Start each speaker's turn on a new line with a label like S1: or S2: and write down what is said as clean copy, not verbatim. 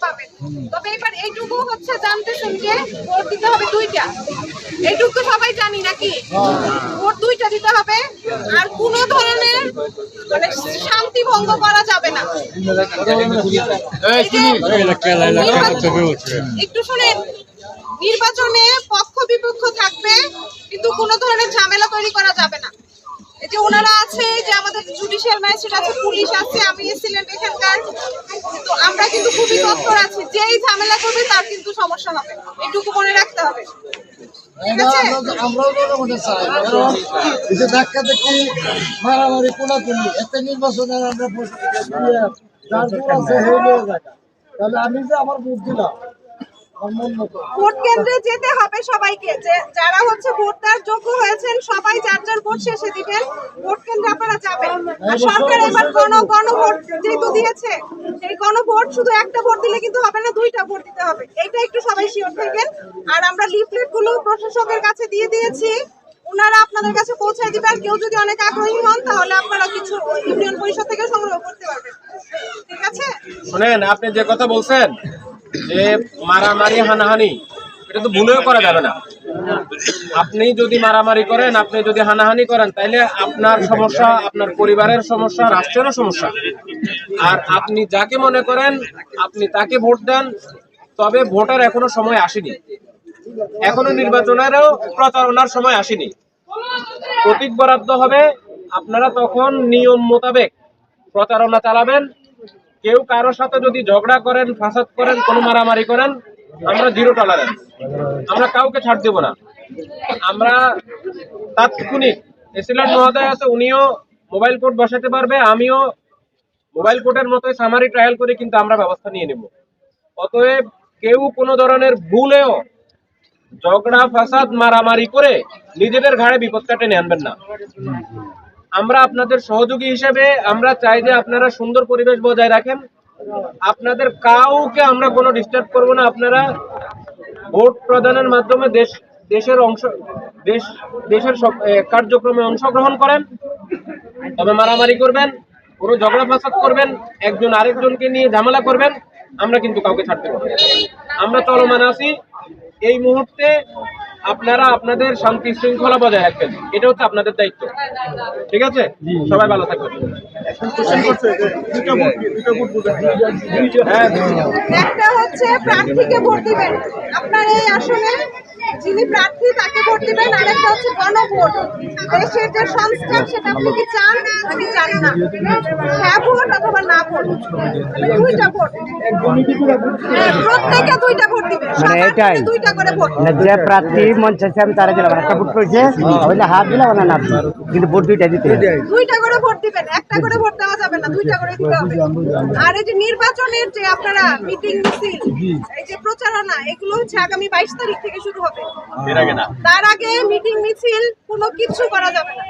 S1: পাবেন। তবে এবার এইটুকু হচ্ছে জানতেছেন যে ভোট দিতে হবে 2টা, এইটুকু সবাই জানি নাকি? ভোট 2টা দিতে হবে, আর কোনো ধরনের মানে শান্তি ভঙ্গ করা যাবে না। একটু শুনেন, নির্বাচনে পক্ষ বিপক্ষ থাকবে, কিন্তু কোনো ধরনের ঝামেলা তৈরি করা যাবে না। এই যে ওনারা আছে, যে আমাদের জুডিশিয়াল ম্যাজিস্ট্রেট আছে, পুলিশ আছে, আমি এসেছিলাম এখানকার, কিন্তু আমরা কিন্তু খুবই তৎপর আছি। যেই ঝামেলা করবে তার কিন্তু সমস্যা হবে, এটুকু মনে রাখতে হবে। ঠিক আছে?
S2: আমরাও জনগণের চাই, কারণ এই যে ধাক্কা দেখি মারামারি কোনাকুনি, এতে নির্বাচনের আমরা যার ভোট আছে সেই নিয়ে দেখা। তাহলে আমি যে আমার ভোট দিলাম,
S1: ভোট কেন্দ্রে যেতে হবে সবাইকে, যে যারা হচ্ছে ভোটদার যোগ্য হয়েছেন সবাই যার যার ভোট শেষে দিবেন, ভোট কেন্দ্রে আপনারা যাবেন। আর সরকার এবার গণভোট যেহেতু দিয়েছে, সেই গণভোট শুধু একটা ভোট দিলে কিন্তু হবে না, 2টা ভোট দিতে হবে। এটা একটু সবাই শিওর থাকেন। আর আমরা লিফলেট গুলো প্রশাসকের কাছে দিয়ে দিয়েছি, ওনারা আপনাদের কাছে পৌঁছায় দিবে। আর কেউ যদি অনেক আগ্রহী হন তাহলে আপনারা কিছু ইউনিয়ন পরিষদ থেকে সংগ্রহ করতে পারবেন। ঠিক আছে?
S3: শুনেন, আপনি যে কথা বলছেন যে মারামারি হানাহানি, এটা তো ভুলেও করা যাবে না। আপনি যদি মারামারি করেন, আপনি যদি হানাহানি করেন, তাইলে আপনার সমস্যা, আপনার পরিবারের সমস্যা, রাষ্ট্রেরও সমস্যা। আর আপনি যাকে মনে করেন আপনি তাকে ভোট দেন, তবে ভোটের এখনো সময় আসেনি, এখনো নির্বাচনেরও প্রচারণার সময় আসেনি। প্রতীক বরাদ্দ হবে, আপনারা তখন নিয়ম মোতাবেক প্রচারণা চালাবেন। কেউ কারোর সাথে যদি ঝগড়া করেন, ফাসাদ করেন, কোনো মারামারি করেন, আমরা 0 টলারেন্স, আমরা কাউকে ছাড় দেব না। আমরা তাৎক্ষণিক, এসিলেন্ট মহোদয় আছে, উনিও মোবাইল কোর্ট বসাতে পারবে, আমিও মোবাইল কোর্টের মতোই সামারি ট্রায়াল করে কিন্তু আমরা ব্যবস্থা নিয়ে নেব। অতএব কেউ কোনো ধরনের ভুলেও ঝগড়া ফাসাদ মারামারি করে নিজেদের ঘাড়ে বিপদটা টেনে আনবেন না। আমরা আপনাদের সহযোগী হিসেবে আমরা চাই যে আপনারা সুন্দর পরিবেশ বজায় রাখেন। আপনাদের কাউকে আমরা কোনো ডিস্টার্ব করব না। আপনারা ভোট প্রদানের মাধ্যমে দেশের কার্যক্রমে অংশগ্রহণ করেন। তবে মারামারি করবেন, কোনো ঝগড়া ফাসাদ করবেন, একজন আরেকজনকে নিয়ে ঝামেলা করবেন, আমরা কিন্তু কাউকে ছাড়তে পারবো না। আমরা চলমান আছি। এই মুহূর্তে আপনারা আপনাদের শান্তি শৃঙ্খলা বজায় রাখবেন, এটা হচ্ছে আপনাদের দায়িত্ব। ঠিক আছে? সবাই ভালো থাকবেন।
S1: একটা হচ্ছে প্রার্থীকে ভোট দিবেন, আপনার এই আসনে যিনি প্রার্থী তাকে ভোট দিবেন। আর একটা হচ্ছে গণভোট, দেশের যে সংস্কার সেটা আপনি কি চান নাকি চান না? হ্যাঁ ভোট অথবা না ভোট, 2টা ভোট, প্রত্যেকে 2টা ভোট দিবেন।
S4: মানে এটাই
S1: 2টা করে ভোট,
S4: যে প্রার্থী মঞ্চে আমি তারা দিলাম, একটা ভোট করেছে হইলে হাত দিলাম না, না কিন্তু ভোট 2টা দিতে
S1: 2টা করে ভোট দিবেন, একটা করে ভোট দেওয়া যাবে না, 2টা করে দিতে হবে। আর এই যে নির্বাচনের যে আপনারা মিটিং মিছিল, এই যে প্রচারণা, এগুলো হচ্ছে আগামী 22 তারিখ থেকে শুরু হবে। তার আগে মিটিং মিছিল কোনো কিছু করা যাবে না।